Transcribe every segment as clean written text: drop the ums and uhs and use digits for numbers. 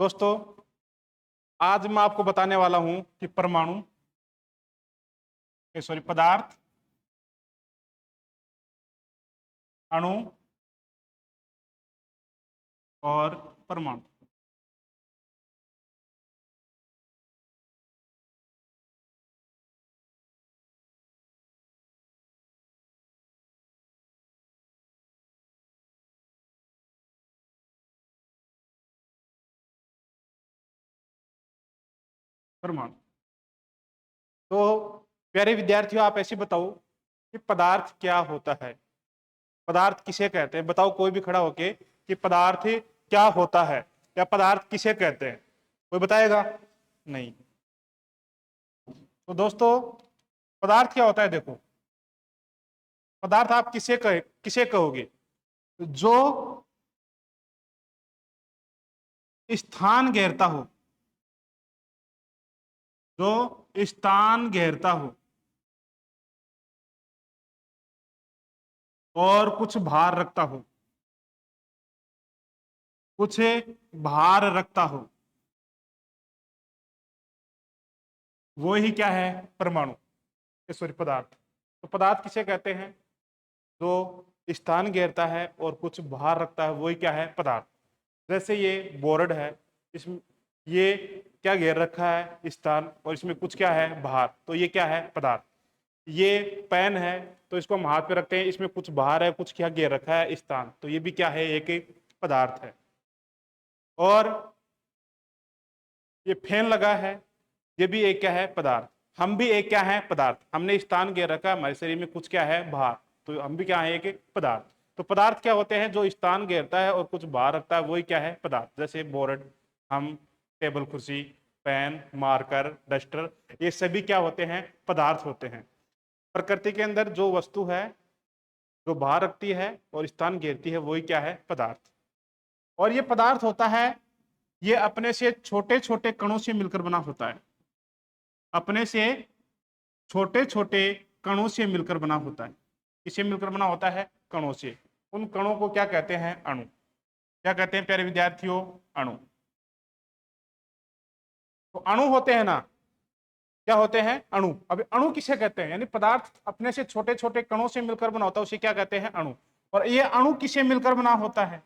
दोस्तों, आज मैं आपको बताने वाला हूं कि परमाणु सॉरी पदार्थ, अणु और परमाणु। परमाणु तो प्यारे विद्यार्थियों, आप ऐसे बताओ कि पदार्थ क्या होता है। पदार्थ किसे कहते हैं? बताओ कोई भी खड़ा होके कि पदार्थ क्या होता है या पदार्थ किसे कहते हैं। कोई बताएगा? नहीं। तो दोस्तों, पदार्थ क्या होता है? देखो, पदार्थ आप किसे कहोगे? जो स्थान घेरता हो, जो स्थान घेरता हो और कुछ भार रखता हो, कुछ भार रखता हो, वो ही क्या है? परमाणु, सॉरी पदार्थ। तो पदार्थ किसे कहते हैं? जो स्थान घेरता है और कुछ भार रखता है, वही क्या है? पदार्थ। जैसे ये बोर्ड है, इसमें ये क्या घेर रखा है? स्थान, और इसमें कुछ क्या है? भार। तो ये क्या है? पदार्थ। ये पेन है, तो इसको हम हाथ पे रखते हैं, इसमें कुछ भार है, कुछ क्या घेर रखा है? स्थान। तो ये भी क्या है? एक पदार्थ है। और ये फैन लगा है, ये भी एक क्या है? पदार्थ। हम भी एक क्या है? पदार्थ। हमने स्थान घेर रखा है, हमारे शरीर में कुछ क्या है? भार। तो हम भी क्या है? एक पदार्थ। तो पदार्थ क्या होते हैं? जो स्थान घेरता है और कुछ भार रखता है, वही क्या है? पदार्थ। जैसे बोर्ड, हम, टेबल कुर्सी, पेन, मार्कर, डस्टर, ये सभी क्या होते हैं? पदार्थ होते हैं। प्रकृति के अंदर जो वस्तु है, जो भार रखती है और स्थान घेरती है, वही क्या है? पदार्थ। और ये पदार्थ होता है, ये अपने से छोटे छोटे कणों से मिलकर बना होता है। अपने से छोटे छोटे कणों से मिलकर बना होता है। किससे मिलकर बना होता है? कणों से। उन कणों को क्या कहते हैं? अणु। क्या कहते हैं प्यारे विद्यार्थियों? अणु। तो अणु होते हैं ना, क्या होते हैं? अणु। अब अणु किसे कहते हैं? यानी पदार्थ अपने से छोटे छोटे कणों से मिलकर बना होता है, उसे क्या कहते हैं? अणु। और ये अणु किससे मिलकर बना होता है?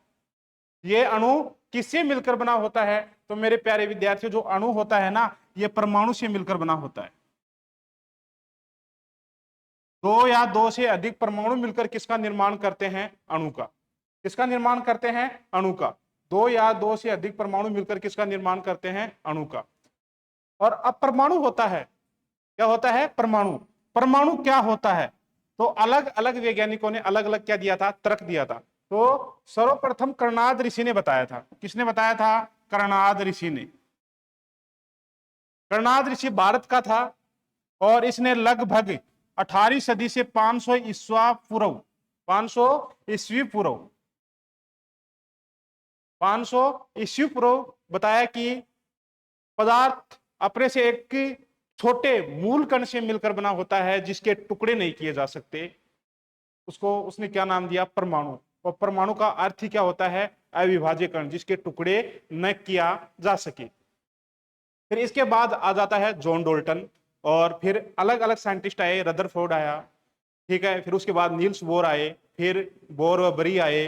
ये अणु किससे मिलकर बना होता है? तो मेरे प्यारे विद्यार्थियों, जो अणु होता है ना, ये परमाणु से मिलकर बना होता है। दो या दो से अधिक परमाणु मिलकर किसका निर्माण करते हैं? अणु का। किसका निर्माण करते हैं? अणु का। दो या दो से अधिक परमाणु मिलकर किसका निर्माण करते हैं? अणु का। और अब परमाणु होता है, क्या होता है? परमाणु। परमाणु क्या होता है? तो अलग अलग वैज्ञानिकों ने अलग अलग क्या दिया था? तर्क दिया था। तो सर्वप्रथम कर्णाद ऋषि ने बताया था। किसने बताया था? कर्णाद ऋषि ने। कर्णाद ऋषि भारत का था और इसने लगभग 18वीं सदी से 500 ईस्वा पूर्व, 500 ईस्वी पूर्व, 500 ईस्वी पूर्व बताया कि पदार्थ अपने से एक छोटे मूल कण से मिलकर बना होता है, जिसके टुकड़े नहीं किए जा सकते। उसको उसने क्या नाम दिया? परमाणु। और परमाणु का अर्थ ही क्या होता है? अविभाज्य कण, जिसके टुकड़े न किया जा सके। फिर इसके बाद आ जाता है जॉन डोल्टन, और फिर अलग अलग साइंटिस्ट आए, रदरफोर्ड आया, ठीक है, फिर उसके बाद नील्स बोर आए, फिर बोर व बरी आए,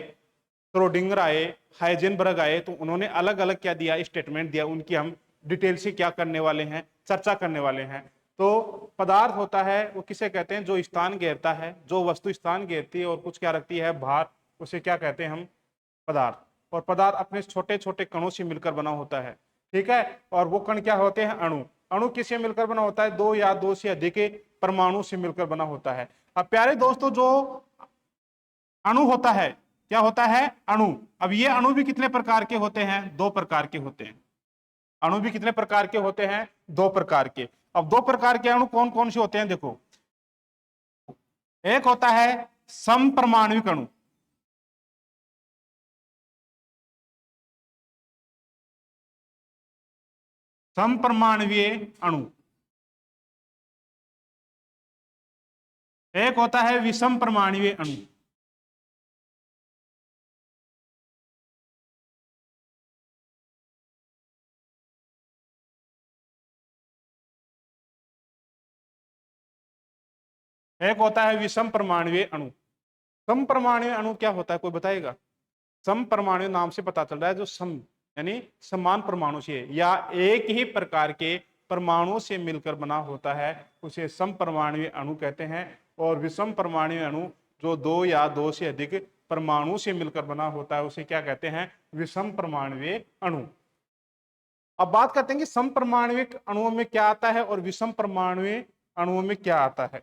श्रोडिंगर आए, हाइजेनबर्ग आए। तो उन्होंने अलग अलग क्या दिया? स्टेटमेंट दिया। उनकी हम डिटेल से क्या करने वाले हैं? चर्चा करने वाले हैं। तो पदार्थ होता है, वो किसे कहते हैं? जो स्थान घेरता है, जो वस्तु स्थान घेरती है और कुछ क्या रखती है? भार, उसे क्या कहते हैं हम? पदार्थ। और पदार्थ अपने छोटे छोटे कणों से मिलकर बना होता है, ठीक है। और वो कण क्या होते हैं? अणु। अणु किससे मिलकर बना होता है? दो या दो से अधिक परमाणु से मिलकर बना होता है। अब प्यारे दोस्तों, जो अणु होता है, क्या होता है? अणु। अब ये अणु भी कितने प्रकार के होते हैं? दो प्रकार के होते हैं। अणु भी कितने प्रकार के होते हैं? दो प्रकार के। अब दो प्रकार के अणु कौन कौन से होते हैं? देखो, एक होता है समपरमाणविक अणु। समपरमाणवीय अणु। एक होता है विषम परमाणुवीय अणु। एक होता है विषम परमाणुवीय अणु। समपरमाणुवीय अणु क्या होता है, कोई बताएगा? समपरमाणु नाम से पता चल रहा है जो सम यानी समान परमाणु से या एक ही प्रकार के परमाणु से मिलकर बना होता है उसे समपरमाणुवीय अणु कहते हैं। और विषम परमाणुवीय अणु जो दो या दो से अधिक परमाणु से मिलकर बना होता है उसे क्या कहते हैं? विषम परमाणुवीय अणु। अब बात करते हैं कि समपरमाणुविक अणुओं में क्या आता है और विषम परमाणुवीय अणुओं में क्या आता है।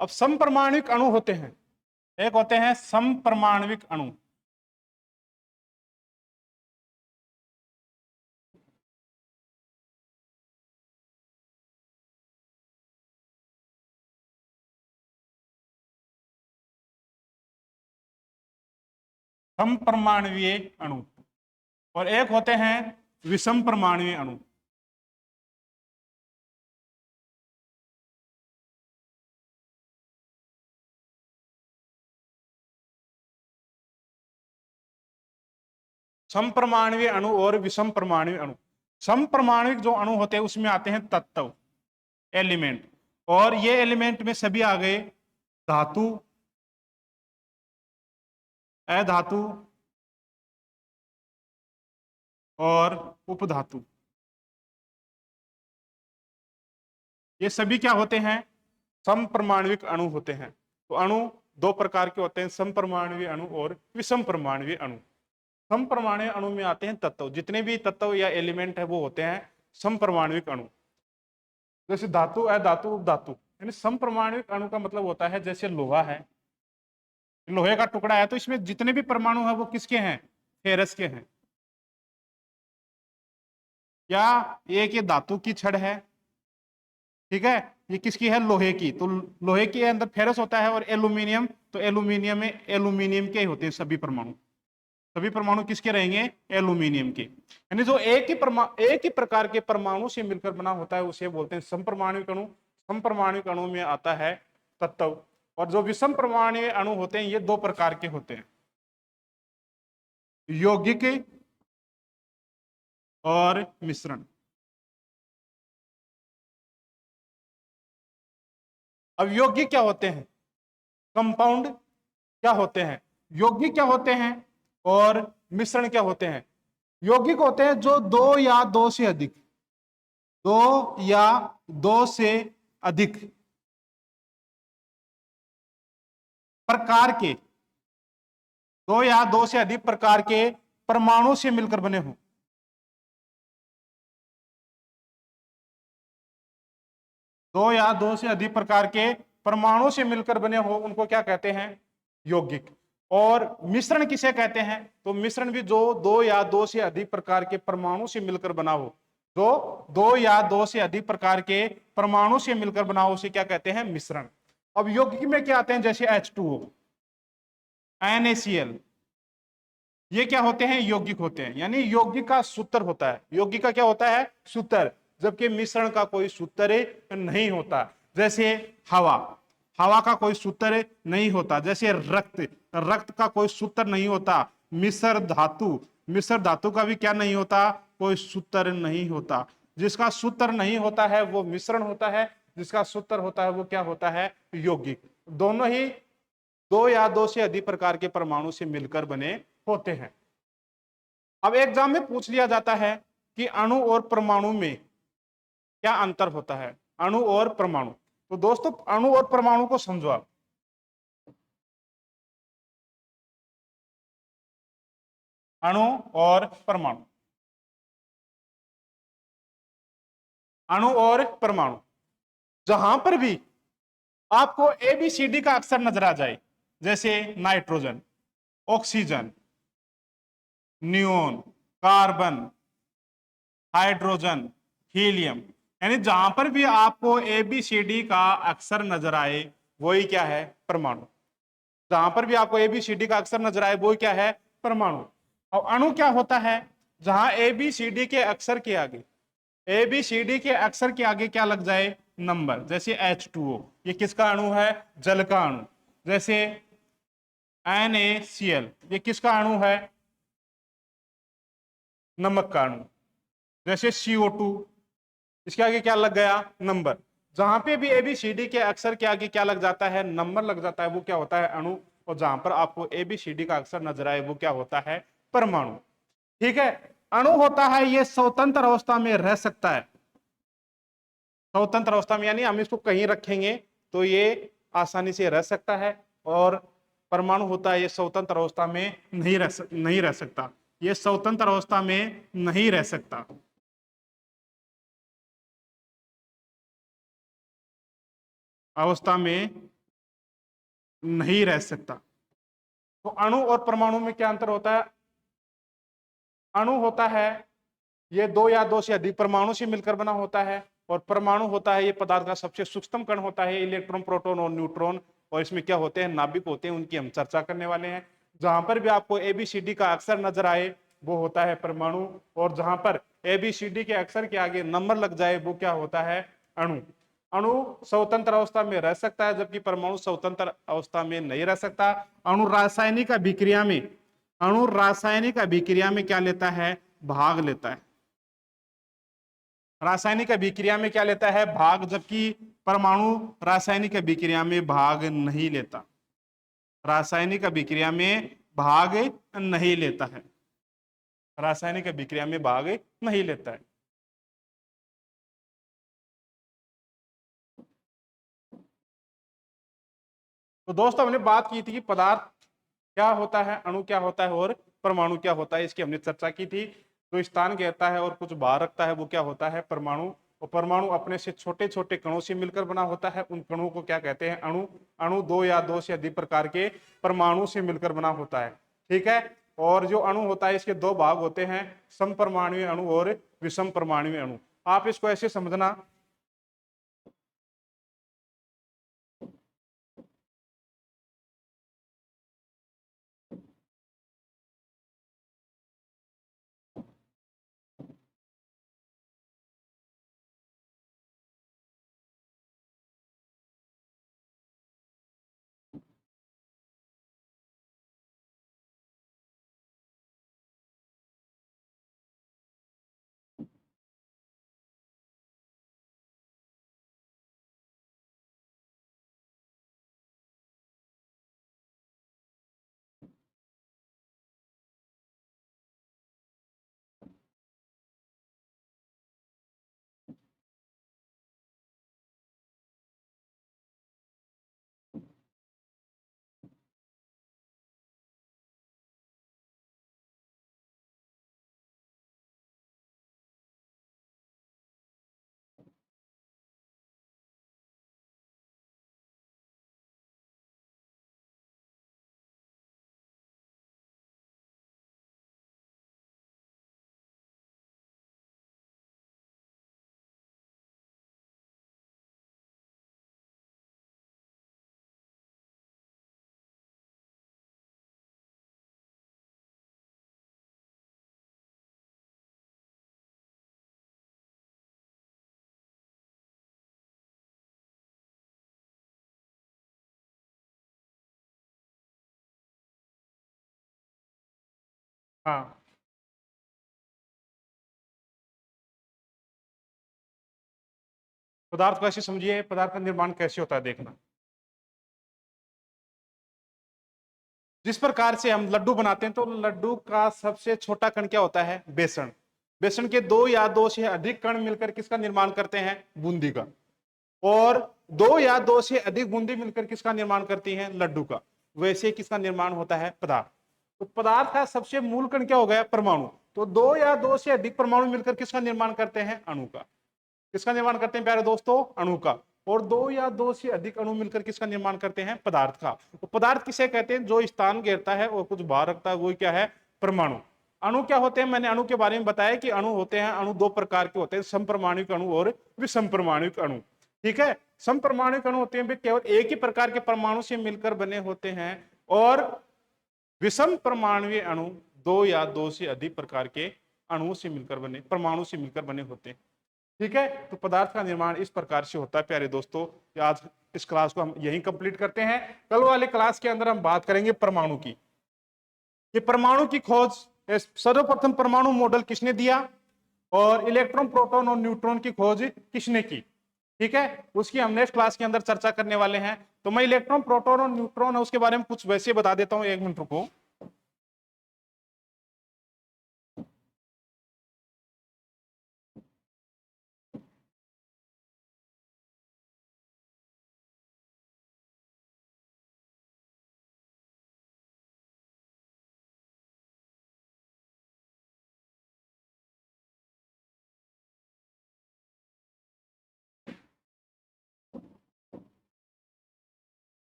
अब समपरमाणुविक अणु होते हैं, एक होते हैं समपरमाणुविक अणु। समपरमाणुवीय अणु और एक होते हैं विषम परमाणुवीय अणु। समपरमाणुवीय अणु और विषम परमाणुवीय अणु। समपरमाणुविक जो अणु होते हैं उसमें आते हैं तत्व, एलिमेंट, और ये एलिमेंट में सभी आ गए धातु, अधातु और उपधातु। ये सभी क्या होते हैं? समपरमाणुविक अणु होते हैं। तो अणु दो प्रकार के होते हैं, समपरमाणुवीय अणु और विषम परमाणुवीय अणु। समपरमाणुवीय अणु में आते हैं तत्व, जितने भी तत्व या एलिमेंट है वो होते हैं समपरमाणुविक अणु। जैसे धातु, अधातु, उपधातु। यानी समपरमाणुविक अणु का मतलब होता है जैसे लोहा है, लोहे का टुकड़ा है तो इसमें जितने भी परमाणु है वो किसके हैं? फेरस के हैं। या एक ये धातु की छड़ है, ठीक है, ये किसकी है? लोहे की। तो लोहे के अंदर फेरस होता है। और एल्यूमिनियम, तो एल्यूमिनियम में एल्यूमिनियम के होते हैं सभी परमाणु। सभी परमाणु किसके रहेंगे? एल्यूमिनियम के। यानी जो एक ही प्रकार के परमाणु से मिलकर बना होता है उसे बोलते हैं समपरमाणुविक अणु। समपरमाणुविक अणु में आता है तत्व। और जो विषम परमाणुवीय अणु होते हैं ये दो प्रकार के होते हैं, यौगिक और मिश्रण। अब यौगिक क्या होते हैं, कंपाउंड क्या होते हैं, यौगिक क्या होते हैं और मिश्रण क्या होते हैं? यौगिक होते हैं जो दो या दो से अधिक, दो या दो से अधिक प्रकार के, दो या दो से अधिक प्रकार के परमाणु से मिलकर बने हों। दो या दो से अधिक प्रकार के परमाणु से मिलकर बने हो उनको क्या कहते हैं? यौगिक। और मिश्रण किसे कहते हैं? तो मिश्रण भी जो दो या दो से अधिक प्रकार के परमाणु से मिलकर बना हो, जो दो या दो से अधिक प्रकार के परमाणु से मिलकर बना हो उसे क्या कहते हैं? मिश्रण। अब यौगिक में क्या आते हैं? जैसे H2O, NaCl, ये क्या होते हैं? यौगिक होते हैं। यानी यौगिक का सूत्र होता है, यौगिक का क्या होता है? सूत्र। जबकि मिश्रण का कोई सूत्र नहीं होता। जैसे हवा, हवा का कोई सूत्र नहीं होता। जैसे रक्त, रक्त का कोई सूत्र नहीं होता। मिश्र धातु, मिश्र धातु का भी क्या नहीं होता? कोई सूत्र नहीं होता। जिसका सूत्र नहीं होता है वो मिश्रण होता है, जिसका सूत्र होता है वो क्या होता है? यौगिक। दोनों ही दो या दो से अधिक प्रकार के परमाणु से मिलकर बने होते हैं। अब एग्जाम में पूछ लिया जाता है कि अणु और परमाणु में क्या अंतर होता है? अणु और परमाणु। तो दोस्तों अणु और परमाणु को समझो आप। अणु और परमाणु, अणु और परमाणु, जहां पर भी आपको ABCD का अक्षर नजर आ जाए, जैसे nitrogen, oxygen, neon, carbon, hydrogen, helium, यानी जहां पर भी आपको ABCD का अक्षर नजर आए वही क्या है? परमाणु। जहां पर भी आपको ABCD का अक्षर नजर आए वही क्या है? परमाणु। और अणु क्या होता है? जहां ABCD के अक्षर के आगे, ABCD के अक्षर के आगे क्या लग जाए? नंबर। जैसे H2O, ये किसका अणु है? जल का अणु। जैसे NaCl, ये किसका अणु है? नमक का अणु। जैसे CO2, इसके आगे क्या लग गया? नंबर। जहां पे भी ABCD के अक्षर के आगे क्या लग जाता है? नंबर लग जाता है, वो क्या होता है? अणु। और जहां पर आपको ABCD का अक्षर नजर आए वो क्या होता है? परमाणु। ठीक है। अणु होता है ये स्वतंत्र अवस्था में रह सकता है। स्वतंत्र अवस्था में यानी हम इसको कहीं रखेंगे तो ये आसानी से रह सकता है। और परमाणु होता है ये स्वतंत्र अवस्था में नहीं रह सकता। ये स्वतंत्र अवस्था में नहीं रह सकता। अवस्था में नहीं रह सकता। तो अणु और परमाणु में क्या अंतर होता है? अणु होता है ये दो या दो से अधिक परमाणु से मिलकर बना होता है। और परमाणु होता है ये पदार्थ का सबसे सूक्ष्म कण होता है, इलेक्ट्रॉन, प्रोटॉन और न्यूट्रॉन। और इसमें क्या होते हैं? नाभिक होते हैं, उनकी हम चर्चा करने वाले हैं। जहां पर भी आपको ABCD का अक्षर नजर आए वो होता है परमाणु। और जहां पर ABCD के अक्षर के आगे नंबर लग जाए वो क्या होता है? अणु। अणु स्वतंत्र अवस्था में रह सकता है जबकि परमाणु स्वतंत्र अवस्था में नहीं रह सकता। अणु रासायनिक अभिक्रिया में क्या लेता है? भाग लेता है। रासायनिक अभिक्रिया में क्या लेता है? भाग। जबकि परमाणु रासायनिक अभिक्रिया में भाग नहीं लेता। रासायनिक अभिक्रिया में भाग नहीं लेता है। रासायनिक अभिक्रिया में भाग नहीं लेता है। तो दोस्तों हमने बात की थी कि पदार्थ क्या होता है, अणु क्या होता है और परमाणु क्या होता है, इसकी हमने चर्चा की थी। तो स्थान घेरता है और कुछ बाहर रखता है वो क्या होता है? परमाणु। और परमाणु अपने से छोटे छोटे कणों से मिलकर बना होता है, उन कणों को क्या कहते हैं? अणु। अणु दो या दो से अधिक प्रकार के परमाणु से मिलकर बना होता है। ठीक है। और जो अणु होता है इसके दो भाग होते हैं, समपरमाणुवीय अणु और विषम परमाणुवीय अणु। आप इसको ऐसे समझना, हाँ, पदार्थ को ऐसे समझिए, पदार्थ का निर्माण कैसे होता है देखना। जिस प्रकार से हम लड्डू बनाते हैं तो लड्डू का सबसे छोटा कण क्या होता है? बेसन। बेसन के दो या दो से अधिक कण मिलकर किसका निर्माण करते हैं? बूंदी का। और दो या दो से अधिक बूंदी मिलकर किसका निर्माण करती हैं? लड्डू का। वैसे किसका निर्माण होता है? पदार्थ। तो पदार्थ का सबसे मूल कण क्या हो गया? परमाणु। तो दो या दो से अधिक परमाणु मिलकर किसका निर्माण करते हैं? अणु का। किसका निर्माण करते हैं प्यारे दोस्तों? अणु का। और दो या दो से अधिक अणु मिलकर किसका निर्माण करते हैं? पदार्थ का। तो पदार्थ किसे कहते हैं? जो स्थान घेरता है और कुछ बाहर रखता है, वो क्या है? परमाणु। अणु क्या होते हैं? मैंने अणु के बारे में बताया कि अणु होते हैं, अणु दो प्रकार के होते हैं, समपरमाणुक अणु और विषमपरमाणुक अणु। ठीक है। समपरमाणुक अणु होते हैं वे केवल एक ही प्रकार के परमाणु से मिलकर बने होते हैं। और विषम परमाणुवीय अणु दो या दो से अधिक प्रकार के अणुओं से मिलकर बने, परमाणु से मिलकर बने होते हैं। ठीक है, तो पदार्थ का निर्माण इस प्रकार से होता है प्यारे दोस्तों। आज इस क्लास को हम यहीं कंप्लीट करते हैं। कल वाले क्लास के अंदर हम बात करेंगे परमाणु की। ये परमाणु की खोज सर्वप्रथम परमाणु मॉडल किसने दिया और इलेक्ट्रॉन प्रोटॉन और न्यूट्रॉन की खोज किसने की, ठीक है, उसकी हम नेक्स्ट क्लास के अंदर चर्चा करने वाले हैं। तो मैं इलेक्ट्रॉन प्रोटॉन और न्यूट्रॉन है उसके बारे में कुछ वैसे बता देता हूं, 1 मिनट रुको।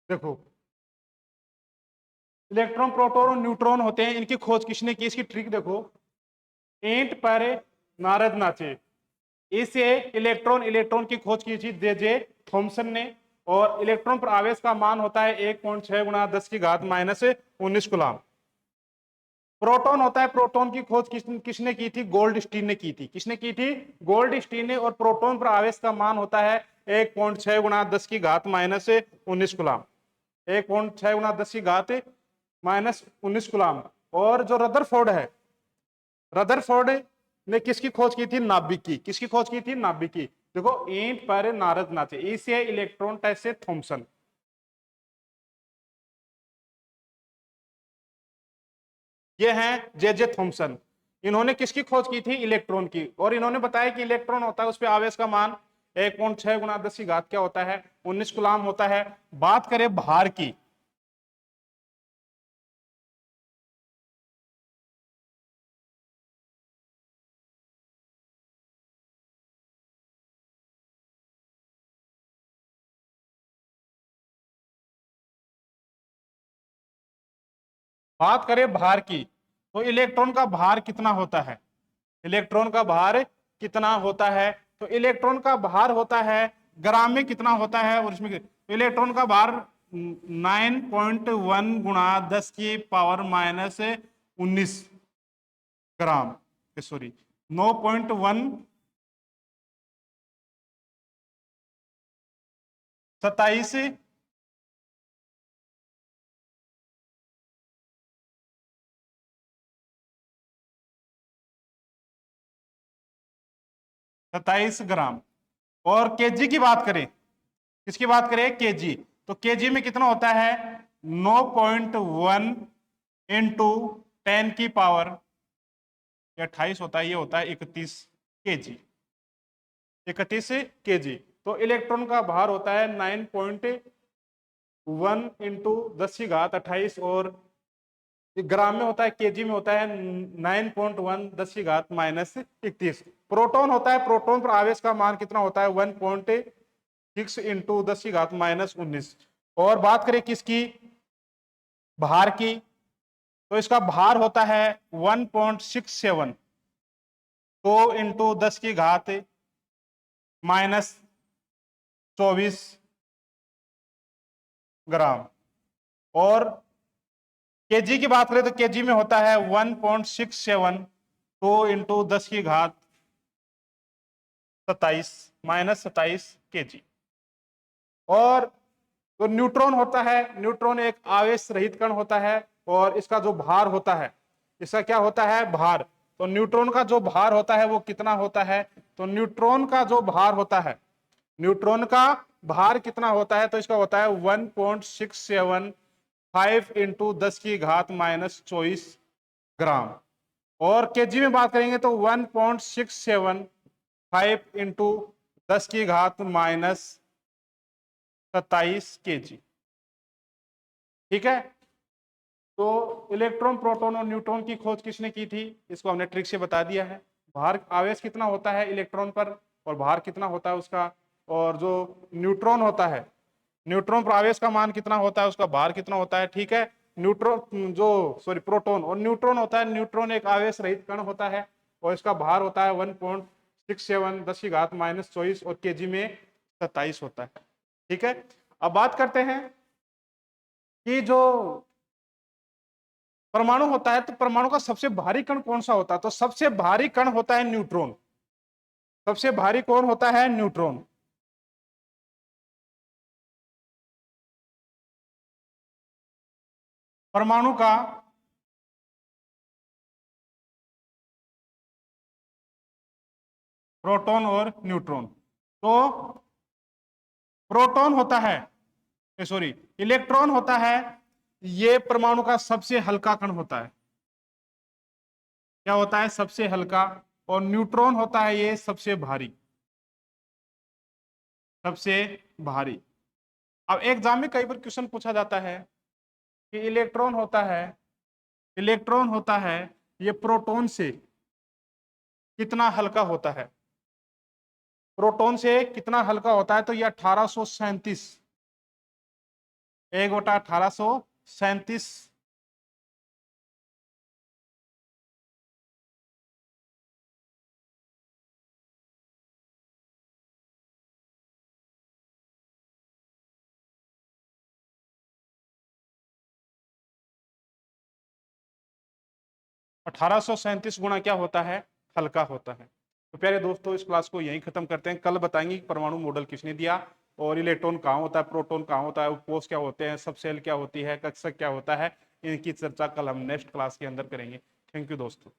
देखो, इलेक्ट्रॉन प्रोटॉन और न्यूट्रॉन होते हैं, इनकी खोज किसने की, इसकी ट्रिक देखो। ईंट पर नारद नाचे, इसे इलेक्ट्रॉन इलेक्ट्रॉन की खोज की थी जे थॉमसन ने। और इलेक्ट्रॉन पर आवेश का मान होता है 1.6 गुणा 10 की घात -19 कूलम। प्रोटॉन होता है, प्रोटॉन की खोज किसने की थी, गोल्डस्टीन ने की थी। किसने की थी, गोल्डस्टीन ने। और प्रोटॉन पर आवेश का मान होता है 1.6 गुणा 10 की घात -19 कूलम। 1.6 गुणा 10 की घात -19 कूलम। और जो रदरफोर्ड है, रदरफोर्ड ने किसकी खोज की थी, नाभिक की। किसकी खोज की थी, नाभिक की। देखो, ईंट पर नारद नाचे, इसे इलेक्ट्रॉन से थॉमसन। ये हैं जे थॉमसन। इन्होंने किसकी खोज की थी, इलेक्ट्रॉन की। और इन्होंने बताया कि इलेक्ट्रॉन होता है, उस पर आवेश का मान 1.6 गुणा 10 की घात क्या होता है, 19 कूलम होता है। बात करें भार की, बात करें भार की, तो इलेक्ट्रॉन का भार कितना होता है, इलेक्ट्रॉन का भार कितना होता है। तो इलेक्ट्रॉन का भार होता है ग्राम में कितना होता है, और इसमें इलेक्ट्रॉन का भार 9.1 गुणा 10 की पावर -19 ग्राम, सॉरी 9.1 27 ग्राम। और केजी की बात करें, किसकी बात करें, केजी, तो केजी में कितना होता है, 9.1 इंटू 10 की पावर 28 होता है, ये होता है 31 केजी, 31 केजी। तो इलेक्ट्रॉन का भार होता है 9.1 इंटू 10 की घात 28, और ग्राम में होता है, केजी में होता है 9.1 10 की घात -31। प्रोटॉन होता है, प्रोटॉन पर आवेश का मान कितना होता है, 1.6 इंटू 10 की घात -19। और बात करें किसकी, भार की, तो इसका भार होता है 1.67, तो इंटू 10 की घात -24 ग्राम। और केजी की बात करें तो केजी में होता है 1.67, तो इंटू 10 की घात 27 -27 केजी। और तो न्यूट्रॉन होता है, न्यूट्रॉन एक आवेश रहित कण होता है, और इसका जो भार होता है, इसका क्या होता है, भार। तो न्यूट्रॉन का जो भार होता है वो कितना होता है, तो न्यूट्रॉन का जो भार होता है, न्यूट्रॉन का भार कितना होता है, तो इसका होता है 1.675 इंटू 10 की घात -24 ग्राम। और केजी में बात करेंगे तो 1.675 इंटू 10 की घात -27 केजी, ठीक है। तो इलेक्ट्रॉन प्रोटॉन और न्यूट्रॉन की खोज किसने की थी, इसको हमने ट्रिक से बता दिया है। भार, आवेश कितना होता है इलेक्ट्रॉन पर, और भार कितना होता है उसका। और जो न्यूट्रॉन होता है, न्यूट्रॉन पर आवेश का मान कितना होता है, उसका भार कितना होता है, ठीक है। न्यूट्रॉन जो सॉरी प्रोटॉन और न्यूट्रॉन होता है, न्यूट्रॉन एक आवेश रहित कण होता है, और इसका भार होता है 1.67 10 की घात -24, और केजी में 27 होता है, ठीक है। अब बात करते हैं कि जो परमाणु होता है तो परमाणु का सबसे भारी कण कौन सा होता है, तो सबसे भारी कण होता है न्यूट्रॉन। सबसे भारी कौन होता है? न्यूट्रॉन। परमाणु का प्रोटॉन और न्यूट्रॉन। तो प्रोटॉन होता है, सॉरी, इलेक्ट्रॉन होता है, ये परमाणु का सबसे हल्का कण होता है। क्या होता है? सबसे हल्का। और न्यूट्रॉन होता है ये सबसे भारी, सबसे भारी। अब एग्जाम में कई बार क्वेश्चन पूछा जाता है कि इलेक्ट्रॉन होता है ये प्रोटॉन से कितना हल्का होता है। प्रोटॉन से कितना हल्का होता है? तो ये 1837, 1/1837। 1837 गुणा क्या होता है? हल्का होता है। तो प्यारे दोस्तों, इस क्लास को यहीं खत्म करते हैं। कल बताएंगे कि परमाणु मॉडल किसने दिया, और इलेक्ट्रॉन कहाँ होता है, प्रोटॉन कहाँ होता है, उपकोष क्या होते हैं, सब सेल क्या होती है, कक्षक क्या होता है। इनकी चर्चा कल हम नेक्स्ट क्लास के अंदर करेंगे। थैंक यू दोस्तों।